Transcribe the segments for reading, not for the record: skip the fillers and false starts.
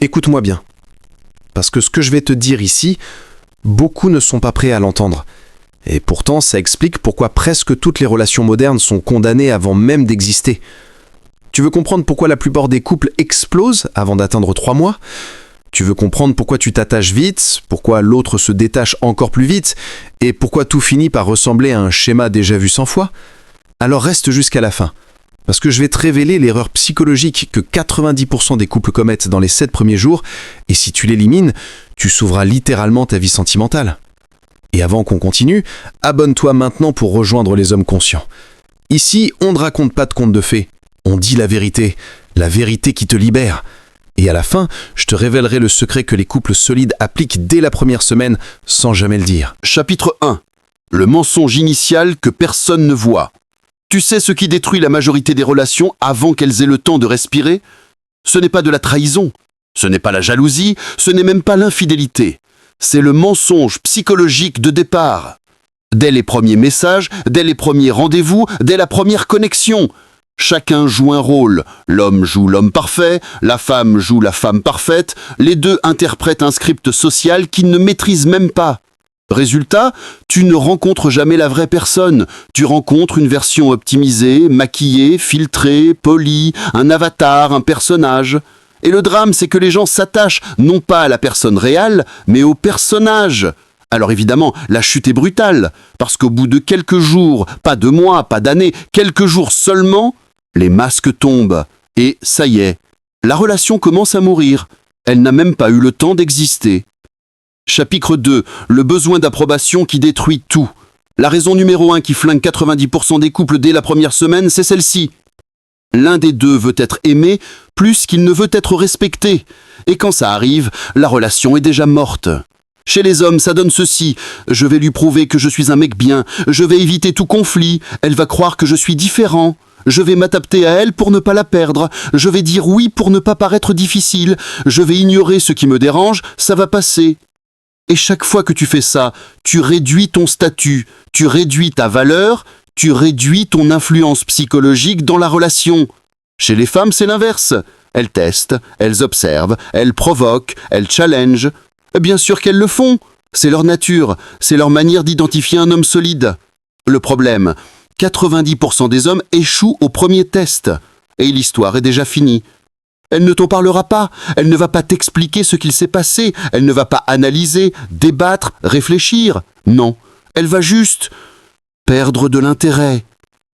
Écoute-moi bien, parce que ce que je vais te dire ici, beaucoup ne sont pas prêts à l'entendre. Et pourtant, ça explique pourquoi presque toutes les relations modernes sont condamnées avant même d'exister. Tu veux comprendre pourquoi la plupart des couples explosent avant d'atteindre 3 mois? Tu veux comprendre pourquoi tu t'attaches vite, pourquoi l'autre se détache encore plus vite, et pourquoi tout finit par ressembler à un schéma déjà vu 100 fois? Alors reste jusqu'à la fin, parce que je vais te révéler l'erreur psychologique que 90% des couples commettent dans les 7 premiers jours, et si tu l'élimines, tu sauveras littéralement ta vie sentimentale. Et avant qu'on continue, abonne-toi maintenant pour rejoindre les hommes conscients. Ici, on ne raconte pas de contes de fées, on dit la vérité qui te libère. Et à la fin, je te révélerai le secret que les couples solides appliquent dès la première semaine sans jamais le dire. Chapitre 1. Le mensonge initial que personne ne voit. Tu sais ce qui détruit la majorité des relations avant qu'elles aient le temps de respirer? Ce n'est pas de la trahison, ce n'est pas la jalousie, ce n'est même pas l'infidélité. C'est le mensonge psychologique de départ. Dès les premiers messages, dès les premiers rendez-vous, dès la première connexion, chacun joue un rôle. L'homme joue l'homme parfait, la femme joue la femme parfaite, les deux interprètent un script social qu'ils ne maîtrisent même pas. Résultat, tu ne rencontres jamais la vraie personne. Tu rencontres une version optimisée, maquillée, filtrée, polie, un avatar, un personnage. Et le drame, c'est que les gens s'attachent non pas à la personne réelle, mais au personnage. Alors évidemment, la chute est brutale, parce qu'au bout de quelques jours, pas de mois, pas d'années, quelques jours seulement, les masques tombent. Et ça y est, la relation commence à mourir. Elle n'a même pas eu le temps d'exister. Chapitre 2. Le besoin d'approbation qui détruit tout. La raison numéro 1 qui flingue 90% des couples dès la première semaine, c'est celle-ci. L'un des deux veut être aimé plus qu'il ne veut être respecté. Et quand ça arrive, la relation est déjà morte. Chez les hommes, ça donne ceci. Je vais lui prouver que je suis un mec bien. Je vais éviter tout conflit. Elle va croire que je suis différent. Je vais m'adapter à elle pour ne pas la perdre. Je vais dire oui pour ne pas paraître difficile. Je vais ignorer ce qui me dérange. Ça va passer. Et chaque fois que tu fais ça, tu réduis ton statut, tu réduis ta valeur, tu réduis ton influence psychologique dans la relation. Chez les femmes, c'est l'inverse. Elles testent, elles observent, elles provoquent, elles challengent. Bien sûr qu'elles le font. C'est leur nature, c'est leur manière d'identifier un homme solide. Le problème, 90% des hommes échouent au premier test. Et l'histoire est déjà finie. Elle ne t'en parlera pas, elle ne va pas t'expliquer ce qu'il s'est passé, elle ne va pas analyser, débattre, réfléchir. Non, elle va juste perdre de l'intérêt,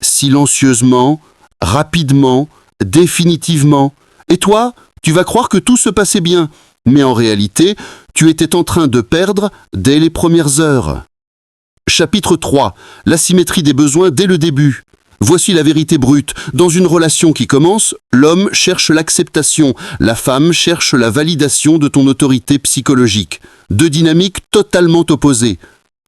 silencieusement, rapidement, définitivement. Et toi, tu vas croire que tout se passait bien, mais en réalité, tu étais en train de perdre dès les premières heures. Chapitre 3. L'asymétrie des besoins dès le début. Voici la vérité brute. Dans une relation qui commence, l'homme cherche l'acceptation, la femme cherche la validation de ton autorité psychologique. Deux dynamiques totalement opposées.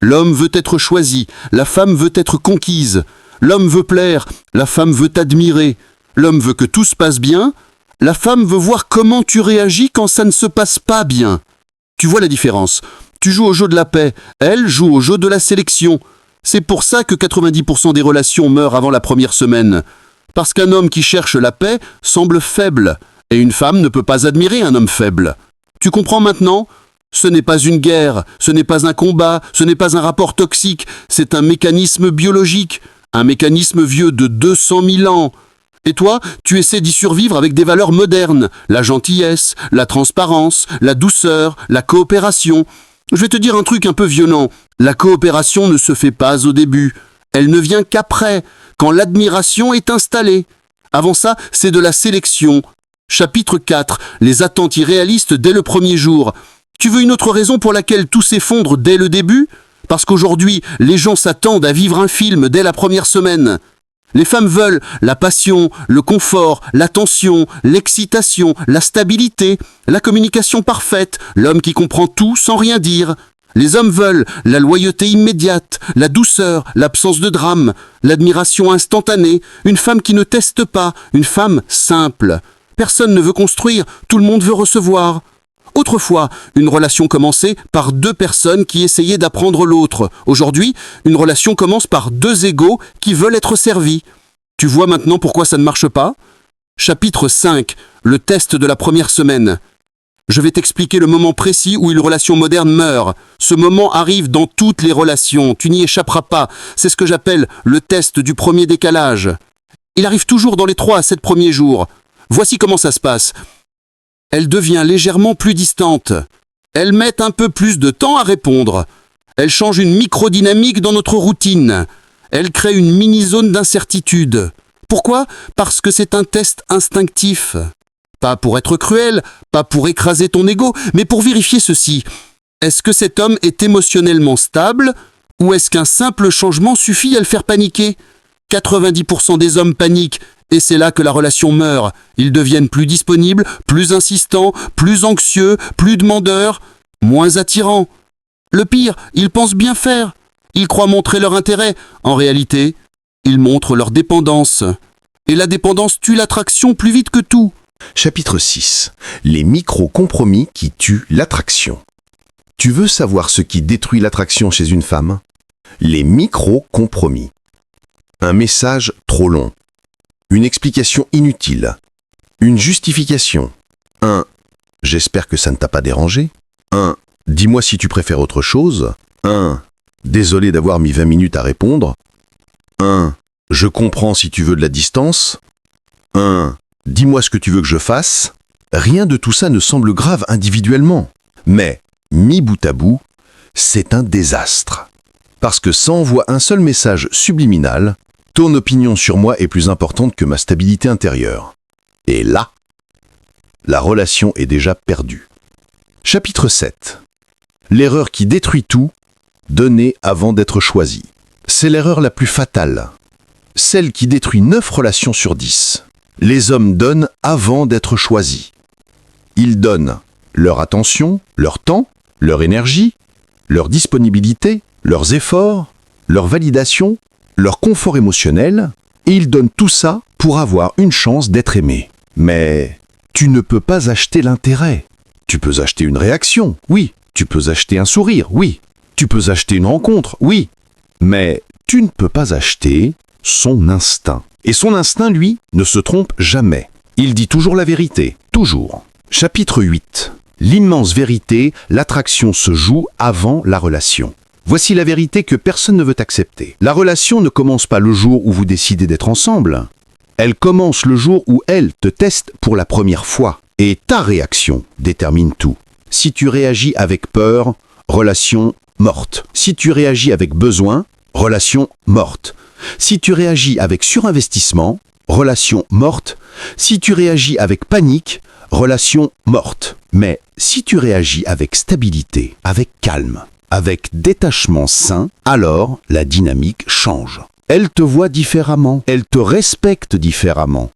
L'homme veut être choisi, la femme veut être conquise. L'homme veut plaire, la femme veut t'admirer. L'homme veut que tout se passe bien, la femme veut voir comment tu réagis quand ça ne se passe pas bien. Tu vois la différence. Tu joues au jeu de la paix, elle joue au jeu de la sélection. C'est pour ça que 90% des relations meurent avant la première semaine. Parce qu'un homme qui cherche la paix semble faible, et une femme ne peut pas admirer un homme faible. Tu comprends maintenant? Ce n'est pas une guerre, ce n'est pas un combat, ce n'est pas un rapport toxique, c'est un mécanisme biologique, un mécanisme vieux de 200 000 ans. Et toi, tu essaies d'y survivre avec des valeurs modernes, la gentillesse, la transparence, la douceur, la coopération. Je vais te dire un truc un peu violent. La coopération ne se fait pas au début. Elle ne vient qu'après, quand l'admiration est installée. Avant ça, c'est de la sélection. Chapitre 4. Les attentes irréalistes dès le premier jour. Tu veux une autre raison pour laquelle tout s'effondre dès le début? Parce qu'aujourd'hui, les gens s'attendent à vivre un film dès la première semaine. Les femmes veulent la passion, le confort, l'attention, l'excitation, la stabilité, la communication parfaite, l'homme qui comprend tout sans rien dire. Les hommes veulent la loyauté immédiate, la douceur, l'absence de drame, l'admiration instantanée, une femme qui ne teste pas, une femme simple. Personne ne veut construire, tout le monde veut recevoir. Autrefois, une relation commençait par deux personnes qui essayaient d'apprendre l'autre. Aujourd'hui, une relation commence par deux égaux qui veulent être servis. Tu vois maintenant pourquoi ça ne marche pas? Chapitre 5. Le test de la première semaine. Je vais t'expliquer le moment précis où une relation moderne meurt. Ce moment arrive dans toutes les relations, tu n'y échapperas pas. C'est ce que j'appelle le test du premier décalage. Il arrive toujours dans les 3 à 7 premiers jours. Voici comment ça se passe. Elle devient légèrement plus distante. Elle met un peu plus de temps à répondre. Elle change une microdynamique dans notre routine. Elle crée une mini-zone d'incertitude. Pourquoi ? Parce que c'est un test instinctif. Pas pour être cruel, pas pour écraser ton ego, mais pour vérifier ceci. Est-ce que cet homme est émotionnellement stable ou est-ce qu'un simple changement suffit à le faire paniquer ? 90% des hommes paniquent et c'est là que la relation meurt. Ils deviennent plus disponibles, plus insistants, plus anxieux, plus demandeurs, moins attirants. Le pire, ils pensent bien faire. Ils croient montrer leur intérêt. En réalité, ils montrent leur dépendance. Et la dépendance tue l'attraction plus vite que tout. Chapitre 6. Les micro-compromis qui tuent l'attraction. Tu veux savoir ce qui détruit l'attraction chez une femme ? Les micro-compromis. Un message trop long. Une explication inutile. Une justification. Un « J'espère que ça ne t'a pas dérangé ». Un « Dis-moi si tu préfères autre chose ». Un « Désolé d'avoir mis 20 minutes à répondre ». Un « Je comprends si tu veux de la distance ». Un « Dis-moi ce que tu veux que je fasse ». Rien de tout ça ne semble grave individuellement. Mais, mis bout à bout, c'est un désastre. Parce que ça envoie un seul message subliminal. Ton opinion sur moi est plus importante que ma stabilité intérieure. Et là, la relation est déjà perdue. Chapitre 7. L'erreur qui détruit tout, donner avant d'être choisi. C'est l'erreur la plus fatale. Celle qui détruit 9 relations sur 10. Les hommes donnent avant d'être choisis. Ils donnent leur attention, leur temps, leur énergie, leur disponibilité, leurs efforts, leur validation, leur confort émotionnel, et ils donnent tout ça pour avoir une chance d'être aimé. Mais tu ne peux pas acheter l'intérêt. Tu peux acheter une réaction, oui. Tu peux acheter un sourire, oui. Tu peux acheter une rencontre, oui. Mais tu ne peux pas acheter son instinct. Et son instinct, lui, ne se trompe jamais. Il dit toujours la vérité, toujours. Chapitre 8. L'immense vérité, l'attraction se joue avant la relation. Voici la vérité que personne ne veut accepter. La relation ne commence pas le jour où vous décidez d'être ensemble. Elle commence le jour où elle te teste pour la première fois. Et ta réaction détermine tout. Si tu réagis avec peur, relation morte. Si tu réagis avec besoin, relation morte. Si tu réagis avec surinvestissement, relation morte. Si tu réagis avec panique, relation morte. Mais si tu réagis avec stabilité, avec calme, avec détachement sain, alors la dynamique change. Elle te voit différemment, elle te respecte différemment,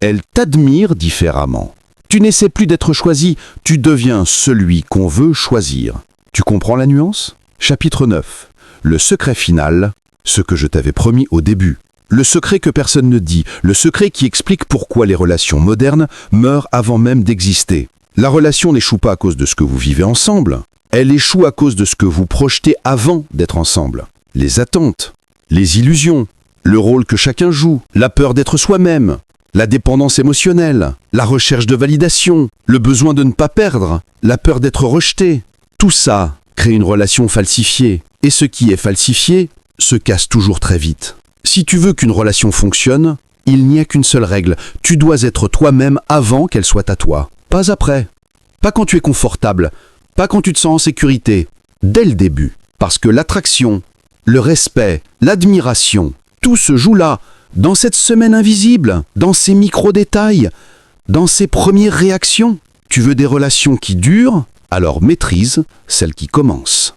elle t'admire différemment. Tu n'essaies plus d'être choisi, tu deviens celui qu'on veut choisir. Tu comprends la nuance ? Chapitre 9. Le secret final, ce que je t'avais promis au début. Le secret que personne ne dit, le secret qui explique pourquoi les relations modernes meurent avant même d'exister. La relation n'échoue pas à cause de ce que vous vivez ensemble. Elle échoue à cause de ce que vous projetez avant d'être ensemble. Les attentes, les illusions, le rôle que chacun joue, la peur d'être soi-même, la dépendance émotionnelle, la recherche de validation, le besoin de ne pas perdre, la peur d'être rejeté. Tout ça crée une relation falsifiée. Et ce qui est falsifié se casse toujours très vite. Si tu veux qu'une relation fonctionne, il n'y a qu'une seule règle. Tu dois être toi-même avant qu'elle soit à toi. Pas après. Pas quand tu es confortable. Pas quand tu te sens en sécurité. Dès le début. Parce que l'attraction, le respect, l'admiration, tout se joue là, dans cette semaine invisible, dans ces micro-détails, dans ces premières réactions. Tu veux des relations qui durent ? Alors maîtrise celles qui commencent.